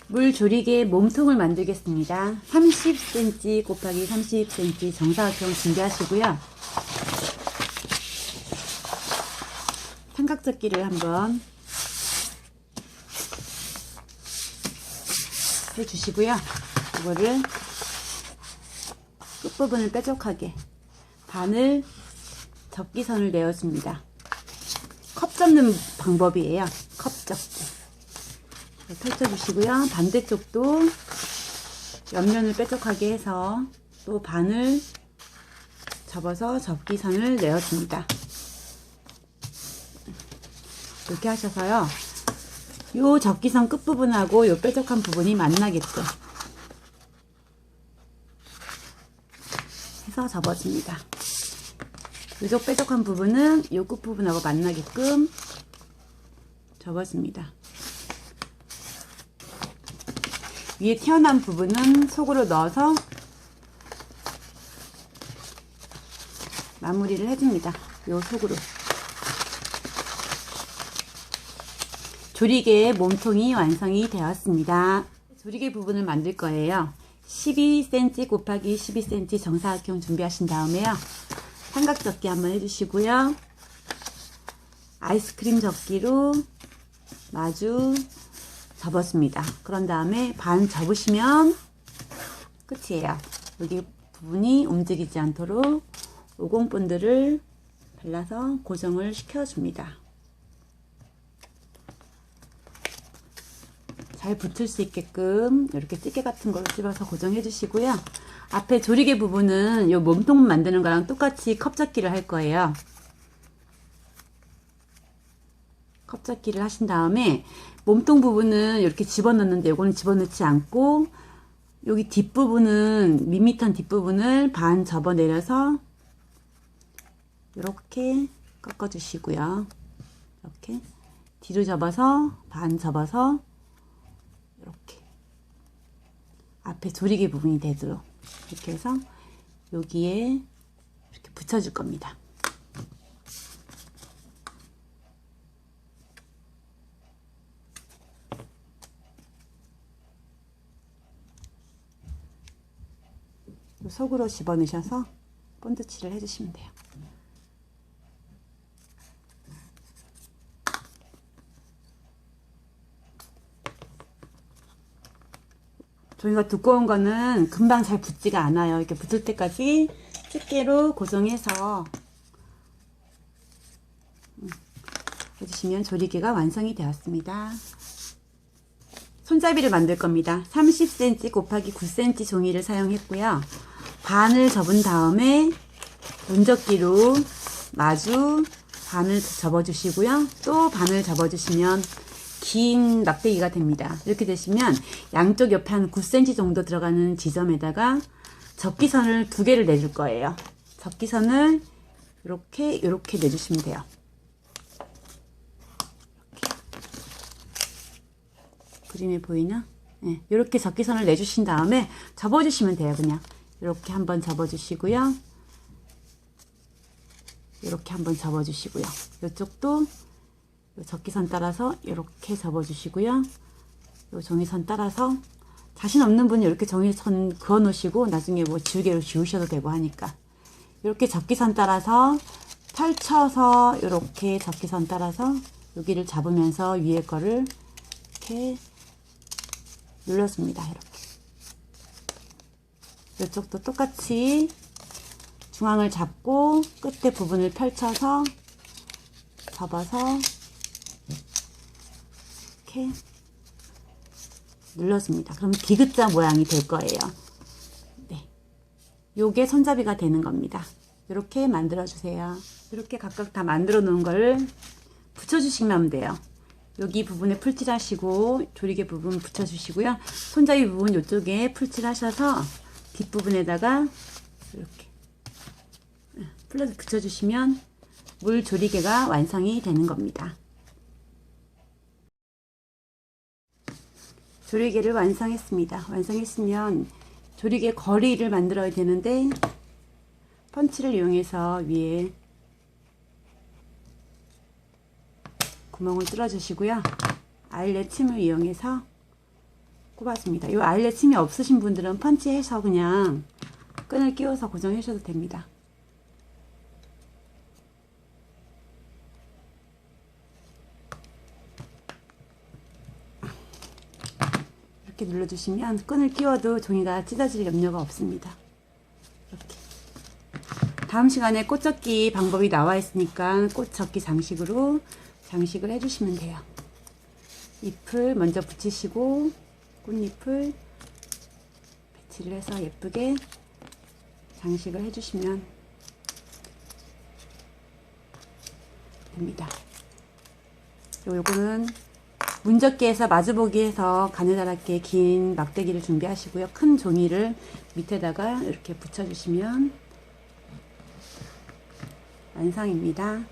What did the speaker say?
물조리개 몸통을 만들겠습니다. 30cm 곱하기 30cm 정사각형 준비하시고요. 삼각접기를 한번 해주시고요. 이거를 끝부분을 뾰족하게 반을 접기선을 내어줍니다. 컵 접는 방법이에요. 컵 접기. 펼쳐주시고요. 반대쪽도 옆면을 뾰족하게 해서 또 반을 접어서 접기선을 내어줍니다. 이렇게 하셔서요. 요 접기선 끝부분하고 요 뾰족한 부분이 만나게끔 해서 접어줍니다. 요쪽 뾰족한 부분은 요 끝부분하고 만나게끔 접어줍니다. 위에 튀어나온 부분은 속으로 넣어서 마무리를 해줍니다. 요 속으로. 조리개의 몸통이 완성이 되었습니다. 조리개 부분을 만들 거예요. 12cm 곱하기 12cm 정사각형 준비하신 다음에요. 삼각접기 한번 해주시고요. 아이스크림 접기로 마주 접었습니다. 그런 다음에 반 접으시면 끝이에요. 여기 부분이 움직이지 않도록 오공본드를 발라서 고정을 시켜줍니다. 잘 붙을 수 있게끔 이렇게 찌개 같은 걸로 찝어서 고정해 주시고요. 앞에 조리개 부분은 이 몸통 만드는 거랑 똑같이 컵접기를 할 거예요. 컵접기를 하신 다음에 몸통 부분은 이렇게 집어넣는데 이거는 집어넣지 않고 여기 뒷부분은 밋밋한 뒷부분을 반 접어 내려서 이렇게 꺾어 주시고요. 이렇게 뒤로 접어서 반 접어서 이렇게 앞에 조리개 부분이 되도록 이렇게 해서 여기에 이렇게 붙여줄 겁니다. 속으로 집어넣으셔서 본드칠을 해주시면 돼요. 종이가 두꺼운 거는 금방 잘 붙지가 않아요. 이렇게 붙을 때까지 집게로 고정해서 해주시면 조리개가 완성이 되었습니다. 손잡이를 만들 겁니다. 30cm 곱하기 9cm 종이를 사용했고요. 반을 접은 다음에 문접기로 마주 반을 접어주시고요. 또 반을 접어주시면 긴 막대기가 됩니다. 이렇게 되시면 양쪽 옆에 한 9cm 정도 들어가는 지점에다가 접기선을 2개를 내줄 거예요. 접기선을 이렇게 내주시면 돼요. 이렇게. 그림에 보이나? 네, 이렇게 접기선을 내주신 다음에 접어주시면 돼요. 그냥 이렇게 한번 접어주시고요. 이렇게 한번 접어주시고요. 이쪽도 접기선 따라서 이렇게 접어주시고요. 이 종이선 따라서 자신 없는 분이 이렇게 종이선 그어 놓으시고 나중에 뭐 지우개로 지우셔도 되고 하니까 이렇게 접기선 따라서 펼쳐서 이렇게 접기선 따라서 여기를 잡으면서 위에 거를 이렇게 눌러줍니다. 이렇게 이쪽도 똑같이 중앙을 잡고 끝에 부분을 펼쳐서 접어서 이렇게 눌러줍니다. 그럼 디귿자 모양이 될 거예요. 네, 요게 손잡이가 되는 겁니다. 이렇게 만들어 주세요. 이렇게 각각 다 만들어 놓은 거를 붙여 주시면 돼요. 여기 부분에 풀칠 하시고 조리개 부분 붙여 주시고요. 손잡이 부분 이쪽에 풀칠 하셔서 뒷부분에다가 이렇게 플러스 붙여 주시면 물 조리개가 완성이 되는 겁니다. 조리개를 완성했습니다. 완성했으면 조리개 거리를 만들어야 되는데 펀치를 이용해서 위에 구멍을 뚫어 주시고요. 아일렛 침을 이용해서 꼽아줍니다. 이 아이레침이 없으신 분들은 펀치해서 그냥 끈을 끼워서 고정하셔도 됩니다. 이렇게 눌러주시면 끈을 끼워도 종이가 찢어질 염려가 없습니다. 이렇게. 다음 시간에 꽃접기 방법이 나와 있으니까 꽃접기 장식으로 장식을 해주시면 돼요. 잎을 먼저 붙이시고 꽃잎을 배치를 해서 예쁘게 장식을 해주시면 됩니다. 요거는 문접기에서 마주보기에서 가느다랗게 긴 막대기를 준비하시고요. 큰 종이를 밑에다가 이렇게 붙여주시면 완성입니다.